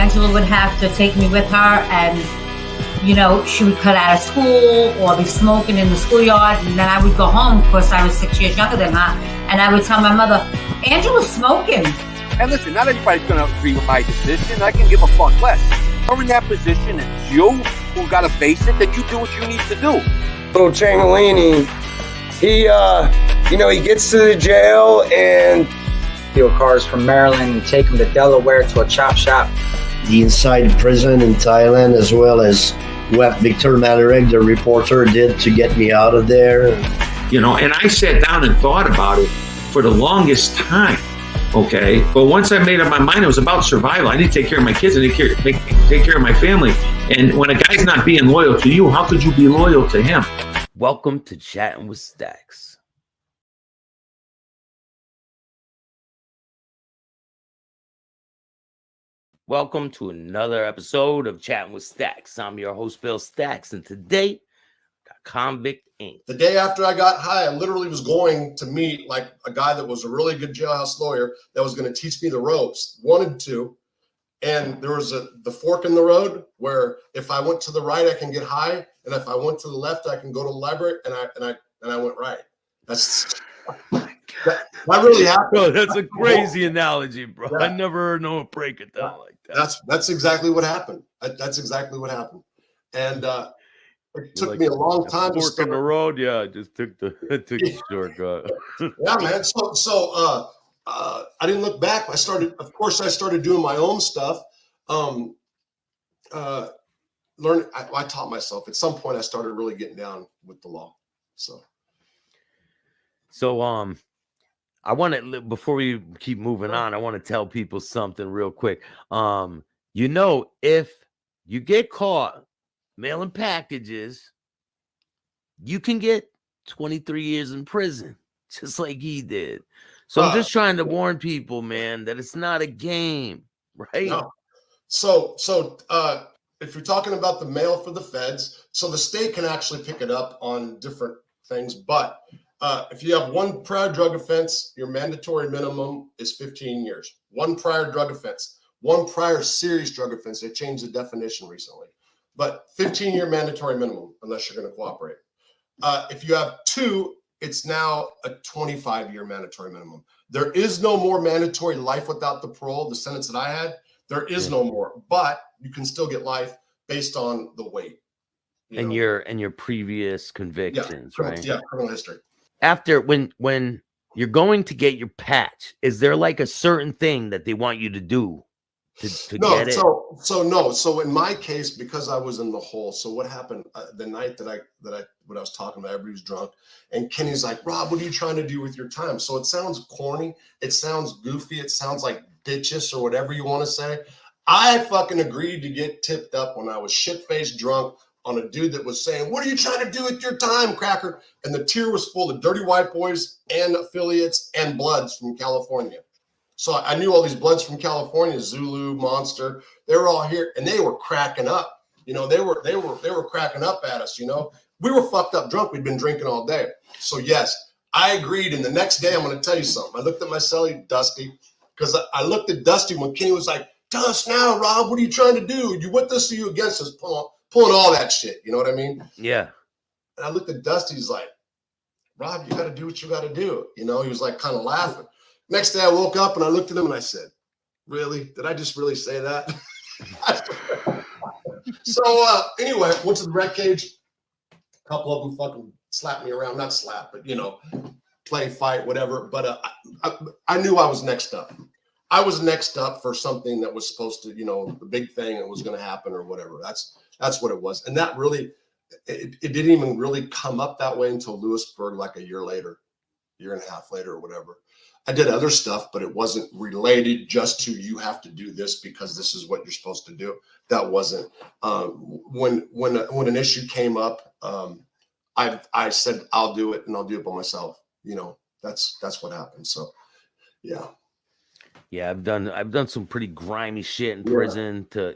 Angela would have to take me with her, and she would cut out of school or be smoking in the schoolyard, and then I would go home. Of course, I was 6 years younger than her, and I would tell my mother, Angela's smoking. And listen, not everybody's going to agree with my decision. I can give a fuck less. You're in that position, it's you who got to face it, then you do what you need to do. Little Ciancolini, he gets to the jail and steal cars from Maryland and take them to Delaware to a chop shop. The inside prison in Thailand, as well as what Victor Malarek, the reporter, did to get me out of there. And I sat down and thought about it for the longest time. Okay, but once I made up my mind, it was about survival. I need to take care of my kids and take care of my family. And when a guy's not being loyal to you, how could you be loyal to him? Welcome to Chattin with Staxx. Welcome to another episode of Chattin with Staxx. I'm your host, Bill Staxx, and today, got Convict Inc. The day after I got high, I literally was going to meet like a guy that was a really good jailhouse lawyer that was going to teach me the ropes, wanted to. And there was the fork in the road where if I went to the right, I can get high. And if I went to the left, I can go to the library. And I went right. That really happened. Bro, that's a crazy analogy, bro. Yeah. I never heard no one break it down like that. That's exactly what happened. That's exactly what happened. And it took me a long time to start on the road. Yeah, I just took the shortcut. Yeah, man. So I didn't look back. I started doing my own stuff. Learning. I taught myself. At some point, I started really getting down with the law. So I want to, before we keep moving on, I want to tell people something real quick. If you get caught mailing packages, you can get 23 years in prison, just like he did. So I'm just trying to warn people, man, that it's not a game, right? No. So if you're talking about the mail for the feds, so the state can actually pick it up on different things, but if you have one prior drug offense, your mandatory minimum is 15 years. One prior drug offense, one prior serious drug offense. They changed the definition recently, but 15-year mandatory minimum unless you're going to cooperate. If you have two, it's now a 25-year mandatory minimum. There is no more mandatory life without the parole. The sentence that I had, there is no more, but you can still get life based on the weight. Your previous convictions, right? Yeah, criminal history. After when you're going to get your patch, is there like a certain thing that they want you to do to get it? So in my case, because I was in the hole. So what happened the night that I was talking about, everybody was drunk, and Kenny's like, Rob, what are you trying to do with your time? So it sounds corny, it sounds goofy, it sounds like bitches or whatever you want to say. I fucking agreed to get tipped up when I was shit-faced drunk on a dude that was saying, what are you trying to do with your time, cracker? And the tier was full of dirty white boys and affiliates and bloods from California. So I knew all these bloods from California, Zulu, Monster, they were all here and they were cracking up. They were cracking up at us, We were fucked up drunk. We'd been drinking all day. So yes, I agreed. And the next day, I'm going to tell you something. I looked at my cellie, Dusty, because I looked at Dusty when Kenny was like, tell us now, Rob, what are you trying to do? You with us or you against us? Pulling all that shit. You know what I mean? Yeah. And I looked at Dusty. He's like, Rob, you got to do what you got to do. He was like kind of laughing. Next day I woke up and I looked at him and I said, really? Did I just really say that? So anyway, went to the rec cage. A couple of them fucking slapped me around. Not slap, but, play, fight, whatever. But I knew I was next up. I was next up for something that was supposed to, the big thing that was going to happen or whatever. That's what it was. And that really, it didn't even really come up that way until Lewisburg, like a year and a half later or whatever. I did other stuff, but it wasn't related just to you have to do this because this is what you're supposed to do. That wasn't. When an issue came up, I said I'll do it and I'll do it by myself. That's what happened. So, yeah. Yeah, I've done some pretty grimy shit in prison to,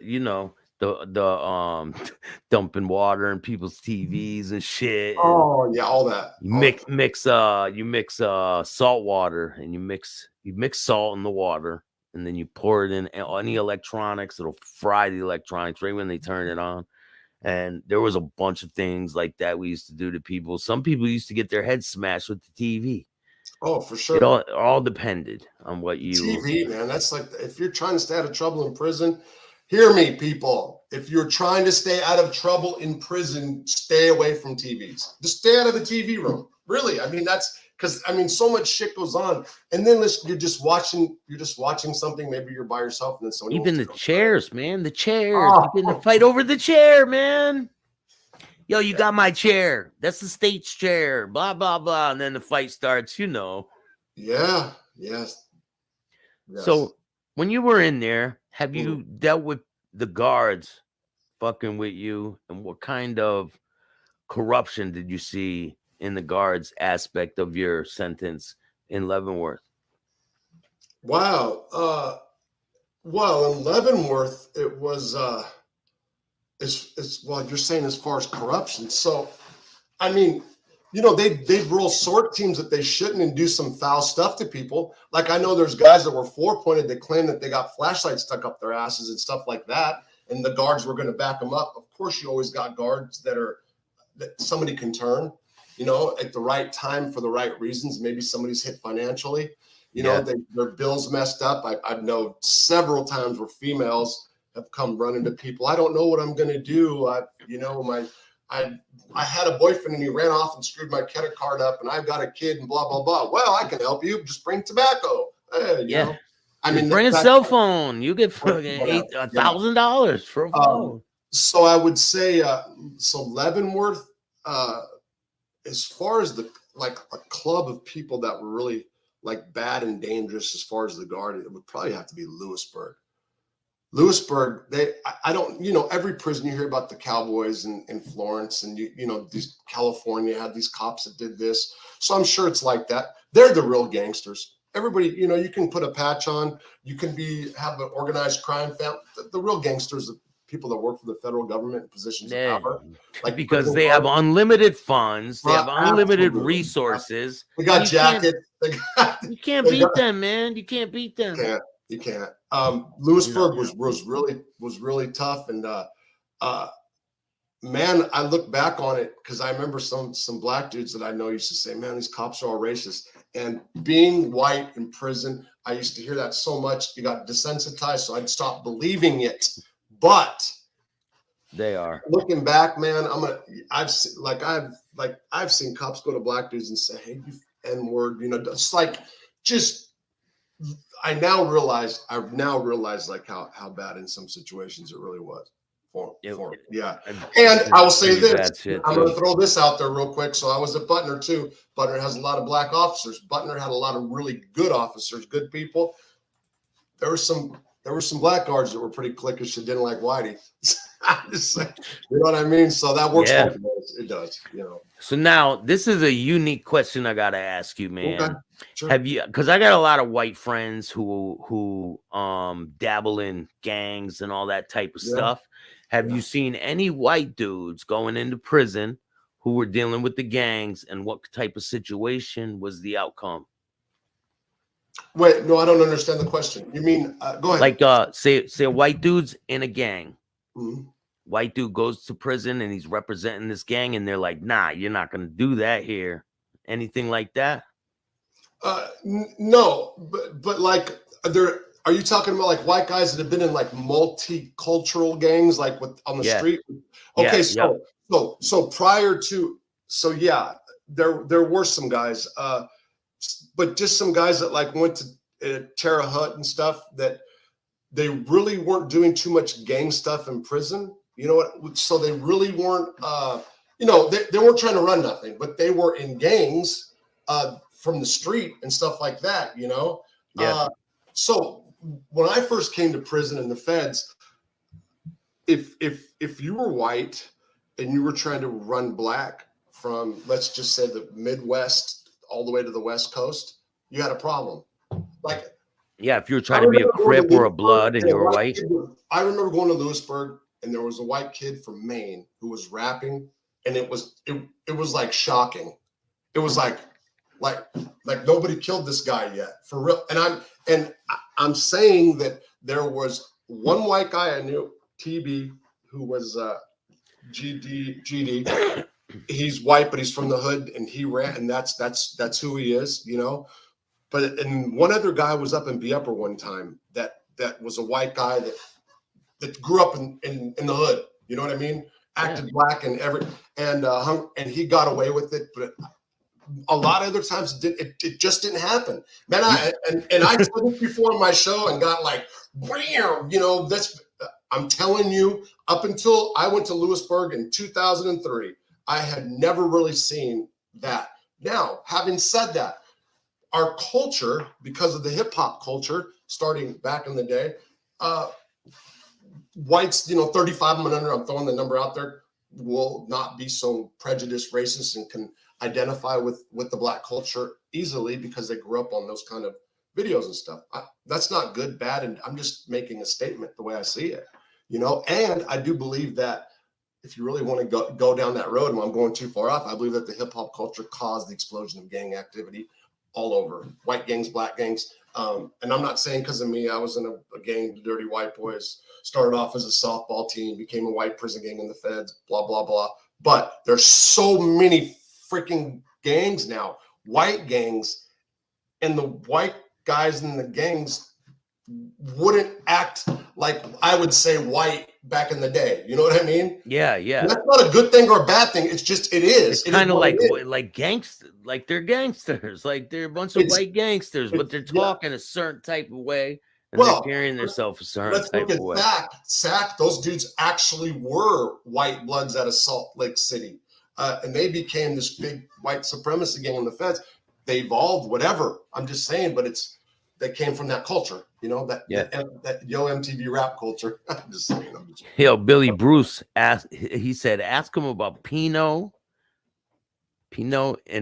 the dumping water in people's TVs and shit. Oh yeah, all that. You mix salt water and you mix salt in the water and then you pour it in any electronics. It'll fry the electronics right when they turn it on. And there was a bunch of things like that we used to do to people. Some people used to get their heads smashed with the TV. Oh, for sure. It all depended on what you... TV, man. That's like, if you're trying to stay out of trouble in prison, hear me, people. If you're trying to stay out of trouble in prison, stay away from TVs. Just stay out of the TV room. Really. I mean, that's because, I mean, so much shit goes on. And then you're just watching something. Maybe you're by yourself. And then someone... Even the chairs, man. The chairs. You get in a fight over the chair, man. Yo, you got my chair. That's the state's chair. Blah, blah, blah. And then the fight starts, you know. Yeah. Yes. So when you were in there, have you dealt with the guards fucking with you? And what kind of corruption did you see in the guards aspect of your sentence in Leavenworth? Wow. Well, in Leavenworth, it was... well, you're saying as far as corruption. So, I mean, you know, they'd roll SORT teams that they shouldn't and do some foul stuff to people. Like, I know there's guys that were four-pointed that claim that they got flashlights stuck up their asses and stuff like that, and the guards were going to back them up. Of course, you always got guards that somebody can turn, you know, at the right time for the right reasons. Maybe somebody's hit financially, you know, their bills messed up. I know several times where females have come running to people. I don't know what I'm going to do. I had a boyfriend and he ran off and screwed my credit card up, and I've got a kid and blah, blah, blah. Well, I can help you. Just bring tobacco. You know? I mean, bring a cell phone. You get $1,000 for a phone. So I would say, so Leavenworth, as far as a club of people that were really like bad and dangerous as far as the guard, it would probably have to be Lewisburg. I don't, you know, every prison you hear about the cowboys in Florence, and you know, these California had these cops that did this. So I'm sure it's like that. They're the real gangsters. Everybody, you know, you can put a patch on, you can have an organized crime family. The real gangsters, the people that work for the federal government in positions of power, like because they have unlimited funds, they have unlimited resources. They got jackets. You can't beat them, man. You can't beat them. You can't. Lewisburg was really tough, and man, I look back on it because I remember some black dudes that I know used to say, "Man, these cops are all racist." And being white in prison, I used to hear that so much. You got desensitized, so I'd stop believing it. But they are looking back, man. I've seen cops go to black dudes and say, "Hey, you N-word," you know, it's like just. I've now realized like how bad in some situations it really was. Yeah. And I will say this, I'm going to throw this out there real quick. So I was at Butner too. Butner has a lot of black officers. Butner had a lot of really good officers, good people. There were some black guards that were pretty cliquish that didn't like Whitey. You know what I mean? So that works. Yeah. It does, you know. So now this is a unique question I got to ask you, man. Okay. Sure. Have you, because I got a lot of white friends who dabble in gangs and all that type of stuff. Have you seen any white dudes going into prison who were dealing with the gangs, and what type of situation was the outcome? Wait, no, I don't understand the question. You mean, go ahead. Like, say a white dude's in a gang. Mm-hmm. White dude goes to prison and he's representing this gang, and they're like, "Nah, you're not going to do that here." Anything like that? No, but like, are you talking about like white guys that have been in like multicultural gangs, like on the street? Okay, so prior to, there were some guys, but just some guys that like went to Terre Haute and stuff, that they really weren't doing too much gang stuff in prison. You know what? So they really weren't, you know, they weren't trying to run nothing, but they were in gangs from the street and stuff like that, you know? Yeah. So when I first came to prison in the feds, if you were white and you were trying to run black from, let's just say, the Midwest all the way to the West Coast, you had a problem. Like, yeah, if you were trying to be a Crip or a Blood and you were white. I remember going to Lewisburg, and there was a white kid from Maine who was rapping, and it was like shocking. It was like Like nobody killed this guy yet, for real. And I'm saying that there was one white guy I knew, TB, who was GD. He's white, but he's from the hood, and he ran, and that's who he is, you know. But and one other guy was up in Be Upper one time that was a white guy that grew up in the hood, you know what I mean? Acted black and and he got away with it, but a lot of other times it just didn't happen, man. I said it before on my show and got like, you know, I'm telling you, up until I went to Lewisburg in 2003, I had never really seen that. Now, having said that, our culture, because of the hip hop culture starting back in the day, whites, you know, 35 and under, I'm throwing the number out there, will not be so prejudiced, racist, and can identify with the black culture easily because they grew up on those kind of videos and stuff. That's not good, bad, and I'm just making a statement the way I see it, you know. And I do believe that if you really want to go down that road, and I'm going too far off, I believe that the hip hop culture caused the explosion of gang activity all over, white gangs, black gangs. And I'm not saying because of me, I was in a gang, the Dirty White Boys, started off as a softball team, became a white prison gang in the feds, blah, blah, blah. But there's so many freaking gangs now, white gangs, and the white guys in the gangs wouldn't act like I would say white back in the day. You know what I mean? Yeah, yeah. And that's not a good thing or a bad thing. It's just, it is. It's kind of like gangsters, like they're gangsters, like they're a bunch of white gangsters, but they're talking a certain type of way, and they're carrying themselves a certain type of way. Sack, those dudes actually were white bloods out of Salt Lake City, and they became this big white supremacy gang in the feds. They evolved, whatever. I'm just saying, but they came from that culture, you know, that Yo MTV rap culture. I'm just saying. Yo, Billy Bruce asked him about Pinot and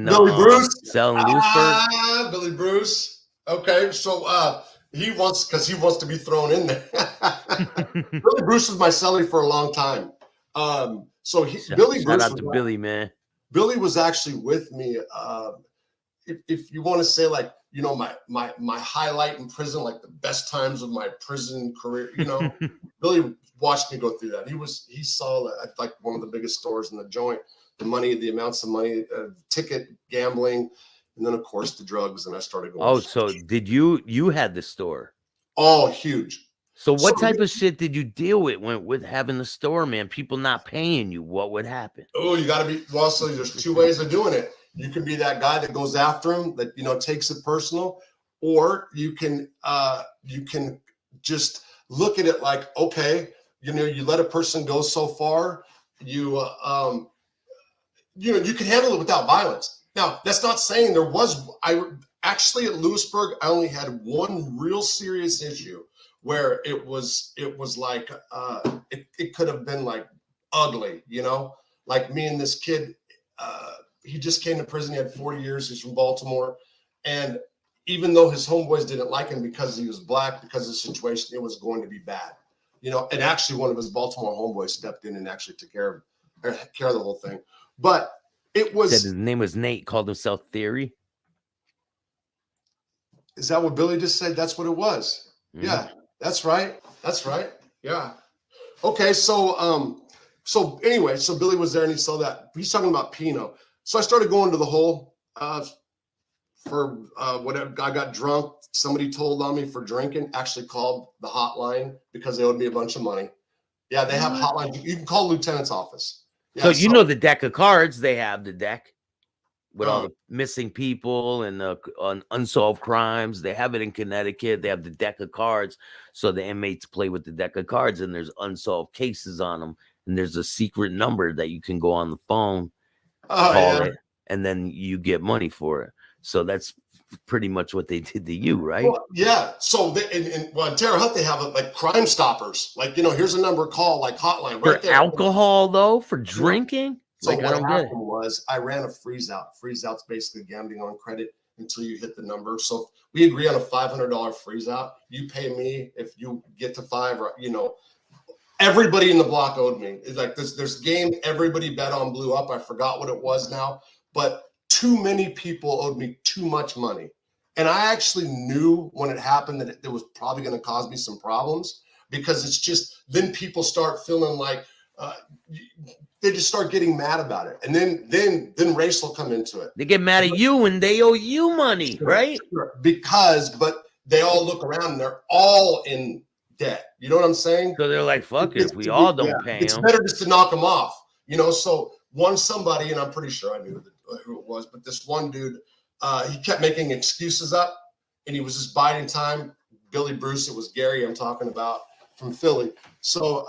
Billy Bruce selling Lewisburg. Billy Bruce. Okay, so he wants to be thrown in there. Billy Bruce was my cellie for a long time. Billy Bruce. Shout out to Billy, man. Billy was actually with me. If you want to say, like, you know, my highlight in prison, like the best times of my prison career, you know, Billy watched me go through that. He saw like one of the biggest stores in the joint, the amounts of money, ticket gambling, and then of course the drugs. And I started going. Oh, so did you had the store? Oh, huge. So what type of shit did you deal with having the store, man? People not paying you. What would happen? Oh, you got to be, well, so there's two ways of doing it. You can be that guy that goes after him, that, you know, takes it personal, or you can just look at it like, okay, you know, you let a person go so far, you know, you can handle it without violence. Now, that's not saying actually at Lewisburg, I only had one real serious issue where it was like, it could have been like ugly, you know, like me and this kid, he just came to prison. He had 40 years. He's from Baltimore. And even though his homeboys didn't like him because he was black, because of the situation, it was going to be bad. You know, and actually one of his Baltimore homeboys stepped in and actually took care of the whole thing. But it was... Said his name was Nate, called himself Theory. Is that what Billy just said? That's what it was. Mm-hmm. Yeah, that's right. That's right. Yeah. Okay, so anyway, so Billy was there and he saw that. He's talking about Pinot. So I started going to the hole for whatever. I got drunk. Somebody told on me for drinking. Actually called the hotline because they owed me a bunch of money. Yeah, they have a hotline. You can call Lieutenant's office. Yeah, so you know the deck of cards. They have the deck with all the missing people and the unsolved crimes. They have it in Connecticut. They have the deck of cards. So the inmates play with the deck of cards, and there's unsolved cases on them. And there's a secret number that you can go on the phone. Call it, and then you get money for it. So that's pretty much what they did to you, right? Well, yeah. So in Terre Haute, they have like Crime Stoppers. Like, you know, here's a number, call, like hotline right for there. Alcohol, though, for drinking. So like, what happened was I ran a freeze out. Freeze out's basically gambling on credit until you hit the number. So we agree on a $500 freeze out. You pay me if you get to $5, or, you know. Everybody in the block owed me. It's like this. There's game everybody bet on blew up. I forgot what it was now, but too many people owed me too much money. And I actually knew when it happened that it was probably going to cause me some problems, because it's just, then people start feeling like, they just start getting mad about it. And then race will come into it. They get mad at you and they owe you money, right? Sure. But they all look around and they're all in debt. You know what I'm saying? So they're like, fuck it, we all don't pay It's them. better just to knock them off, you know? So somebody, and I'm pretty sure I knew who it was, but this one dude, he kept making excuses up and he was just biding time. Billy Bruce, it was Gary I'm talking about from Philly. So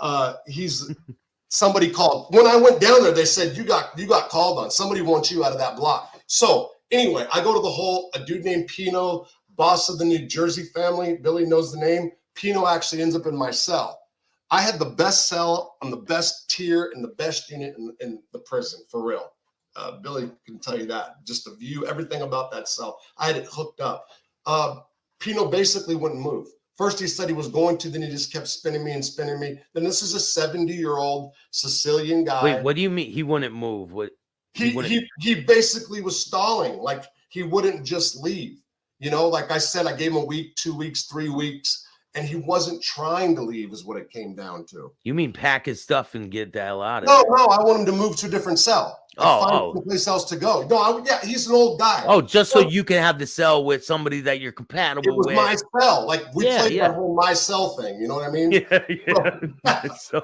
somebody called. When I went down there, they said, you got called on. Somebody wants you out of that block. So anyway, I go to a dude named Pino, boss of the New Jersey family. Billy knows the name. Pino actually ends up in my cell. I had the best cell on the best tier and the best unit in the prison, for real. Billy can tell you that. Just the view, everything about that cell. I had it hooked up. Pino basically wouldn't move. First he said he was going to, then he just kept spinning me. Then this is a 70-year-old Sicilian guy. Wait, what do you mean he wouldn't move? What he basically was stalling. Like, he wouldn't just leave. You know, like I said, I gave him a week, 2 weeks, 3 weeks, and he wasn't trying to leave is what it came down to. You mean pack his stuff and get the hell out of No, there? I want him to move to a different cell. Find someplace else to go. No, he's an old guy. Oh, just so you can have the cell with somebody that you're compatible with. It was my cell. Like, we played that whole my cell thing. You know what I mean?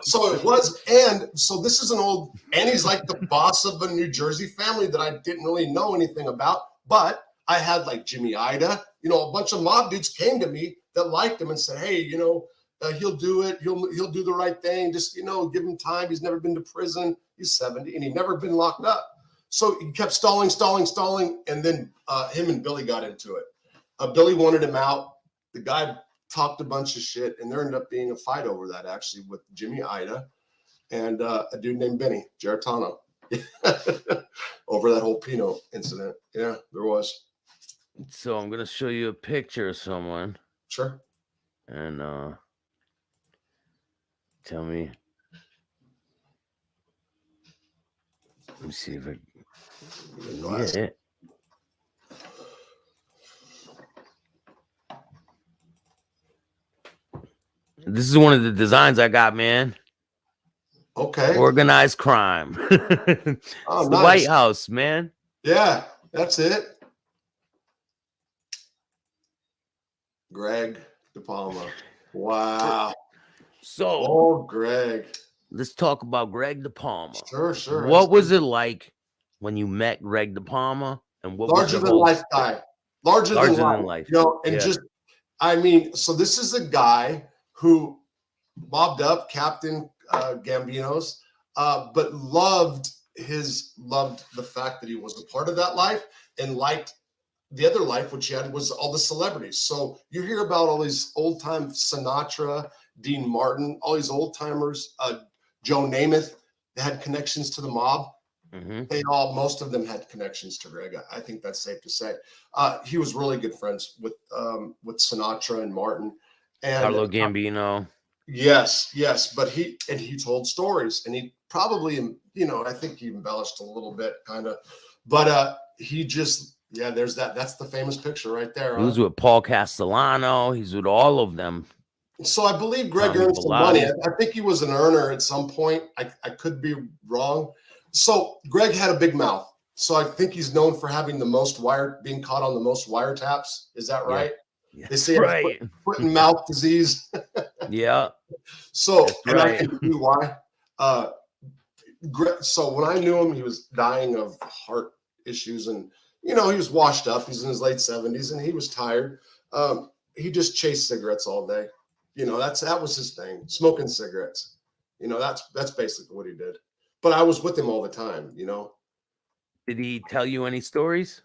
So it was. And so this is and he's like the boss of a New Jersey family that I didn't really know anything about. But I had like Jimmy Ida, a bunch of mob dudes came to me that liked him and said, hey, he'll do it. He'll do the right thing. Just, give him time. He's never been to prison. He's 70 and he'd never been locked up. So he kept stalling. And then him and Billy got into it. Billy wanted him out. The guy talked a bunch of shit, and there ended up being a fight over that, actually, with Jimmy Ida and a dude named Benny Geritano over that whole Pino incident. Yeah, there was. So I'm going to show you a picture of someone. Sure. And tell me. Let me see if I can get it. This is one of the designs I got, man. Okay. Organized crime. It's the White House, man. Yeah, that's it. Greg De Palma. Wow. So, Greg. Let's talk about Greg De Palma. Sure. What was it like when you met Greg De Palma? And what larger than life guy. Larger than life. So this is a guy who mobbed up Captain Gambino's, but loved the fact that he was a part of that life and liked the other life, which he had, was all the celebrities. So you hear about all these old time Sinatra, Dean Martin, all these old timers, Joe Namath, they had connections to the mob. Mm-hmm. Most of them had connections to Greg. I think that's safe to say. He was really good friends with Sinatra and Martin and Carlo Gambino. Yes. But he told stories, and he probably, I think he embellished a little bit, kind of, but he just, there's that. That's the famous picture right there. He was with Paul Castellano. He's with all of them. So I believe Greg earned some money. I think he was an earner at some point. I could be wrong. So Greg had a big mouth. So I think he's known for having being caught on the most wiretaps. Is that right? Yeah. They say foot and mouth disease. Yeah. So, I can see why. So when I knew him, he was dying of heart issues, and he was washed up. He's in his late 70s, and he was tired. He just chased cigarettes all day. That was his thing, smoking cigarettes. That's basically what he did. But I was with him all the time. Did he tell you any stories?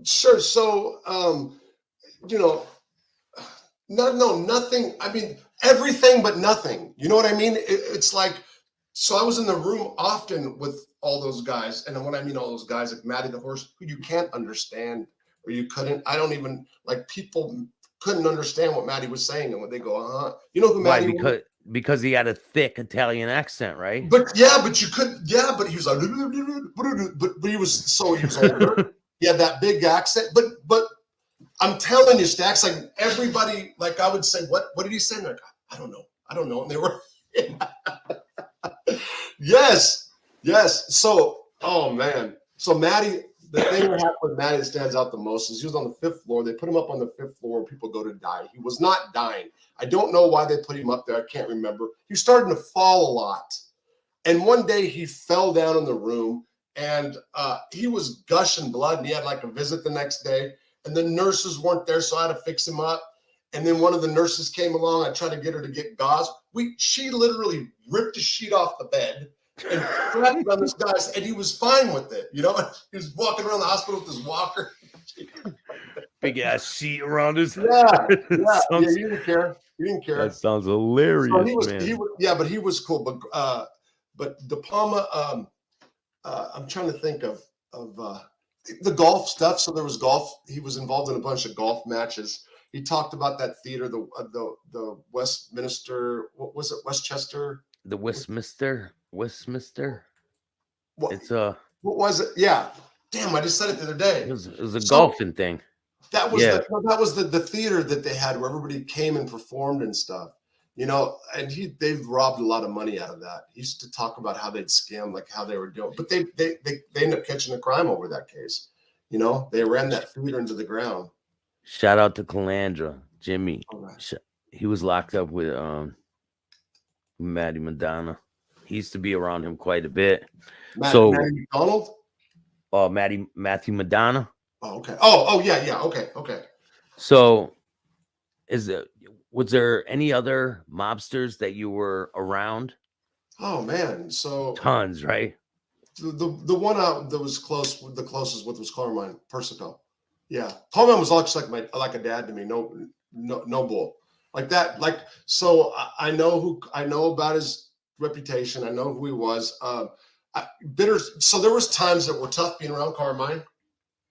Sure. So, nothing. I mean, everything but nothing. You know what I mean? It's like, so I was in the room often with all those guys. And when I mean all those guys, like Maddie the horse, who you can't understand, or you couldn't, people couldn't understand what Maddie was saying. And when they go, You know who Maddie was? because he had a thick Italian accent, right? But you could, but he was like, but he was older. He had that big accent. But I'm telling you, Staxx, like everybody, like I would say, what did he say? And they're like, I don't know. And they were, yes. So, oh man. So Maddie, the thing that happened with Maddie that stands out the most is he was on the 5th floor. They put him up on the 5th floor where people go to die. He was not dying. I don't know why they put him up there. I can't remember. He was starting to fall a lot. And one day he fell down in the room and he was gushing blood and he had like a visit the next day. And the nurses weren't there, so I had to fix him up. And then one of the nurses came along. I tried to get her to get gauze. She literally ripped a sheet off the bed and wrapped it on this guy's, and he was fine with it. You know, he was walking around the hospital with his walker. Big ass sheet around his head. Yeah, he didn't care. He didn't care. That sounds hilarious, man. But he was cool. But De Palma, I'm trying to think of the golf stuff. So there was golf. He was involved in a bunch of golf matches. He talked about that theater, the Westminster. What was it? Westchester. The Westminster. What? It's What was it? Yeah. Damn! I just said it the other day. It was a golfing thing. That was the theater that they had where everybody came and performed and stuff. You know, and they've robbed a lot of money out of that. He used to talk about how they'd scam, like how they were doing, but they ended up catching a crime over that case. You know, they ran that theater into the ground. Shout out to Calandra, Jimmy. Right. He was locked up with Maddie Madonna. He used to be around him quite a bit. Maddie McDonald? Matthew Madonna. Oh, okay. Oh, yeah. Okay. So, was there any other mobsters that you were around? Oh man, so tons, right? The one out that was the closest with was Carmine Persico. Yeah, Carmine was like a dad to me. No bull like that. Like so, I know about his reputation. I know who he was. Bitter. So there was times that were tough being around Carmine.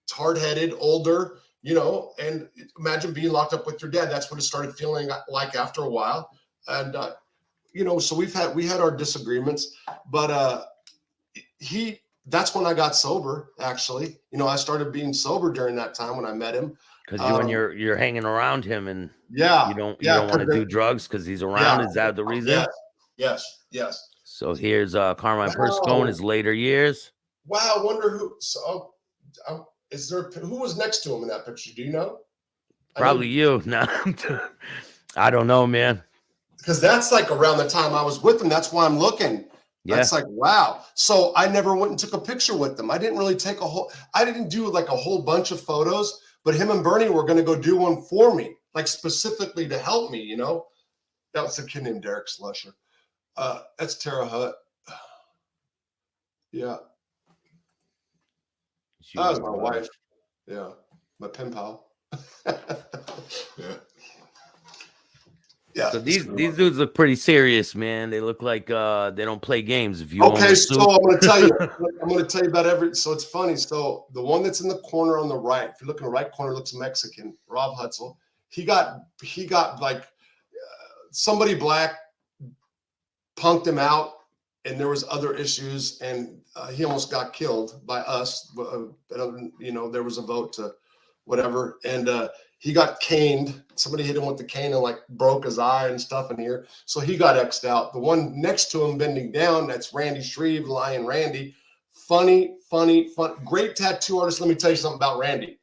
It's hard-headed, older, you know, and imagine being locked up with your dad. That's what it started feeling like after a while. And, you know, so we had our disagreements, but that's when I got sober, actually. You know, I started being sober during that time when I met him. Because when you're hanging around him and you don't want to do drugs because he's around. Is that the reason? Yes. So here's Carmine Persico in his later years. Wow, I wonder who. So, who was next to him in that picture? Do you know? Probably you. No, I don't know, man. Because that's like around the time I was with him. That's why I'm looking. Yeah. That's like, wow. So I never went and took a picture with them. I didn't really I didn't do like a whole bunch of photos, but him and Bernie were going to go do one for me, like specifically to help me, you know? That was a kid named Derek Slusher. That's Tara Hutt. Yeah. That was my wife. Yeah. My pen pal. Yeah. So these dudes look pretty serious, man. They look like they don't play games. If you okay, so I'm going to tell you about so it's funny. So the one that's in the corner on the right, if you look in the right corner, looks Mexican. Rob Hutzel. He got like somebody black punked him out, and there was other issues, and he almost got killed by us. You know, there was a vote to whatever, and he got caned. Somebody hit him with the cane and like broke his eye and stuff in here. So he got X'd out. The one next to him bending down, that's Randy Shreve, Lion Randy. Funny. Great tattoo artist. Let me tell you something about Randy.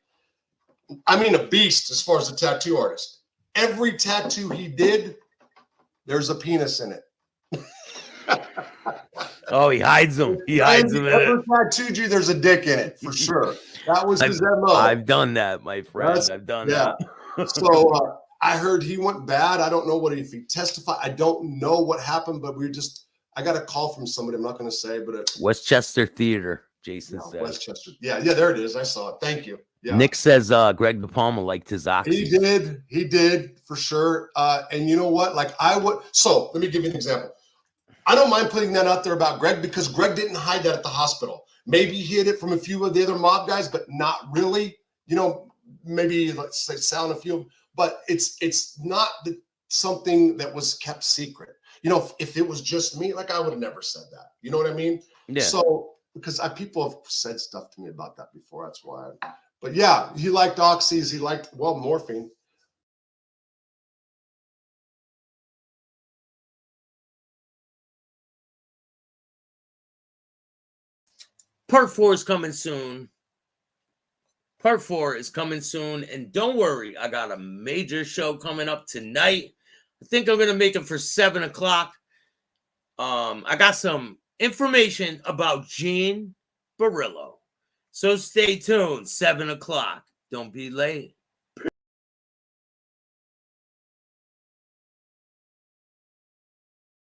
I mean, a beast as far as a tattoo artist. Every tattoo he did, there's a penis in it. Oh, he hides them. He hides them in it. Tattooed you, there's a dick in it for sure. That was his MO. I've done that, my friend. I've done that. So I heard he went bad. I don't know if he testified. I don't know what happened, but I got a call from somebody. I'm not going to say, but Westchester Theater, Jason said. Westchester. Yeah, there it is. I saw it. Thank you. Yeah. Nick says Greg De Palma liked his oxy. He did for sure. And you know what? So let me give you an example. I don't mind putting that out there about Greg because Greg didn't hide that at the hospital. Maybe he hid it from a few of the other mob guys, but not really. You know, maybe let's say Sal and a few, but it's not that something that was kept secret. You know, if it was just me, like I would have never said that. You know what I mean? Yeah. So because people have said stuff to me about that before. That's why. But yeah, he liked oxys. He liked, well, morphine. Part 4 is coming soon. Part 4 is coming soon. And don't worry, I got a major show coming up tonight. I think I'm going to make it for 7 o'clock. I got some information about Gene Barillo. So stay tuned, 7 o'clock. Don't be late.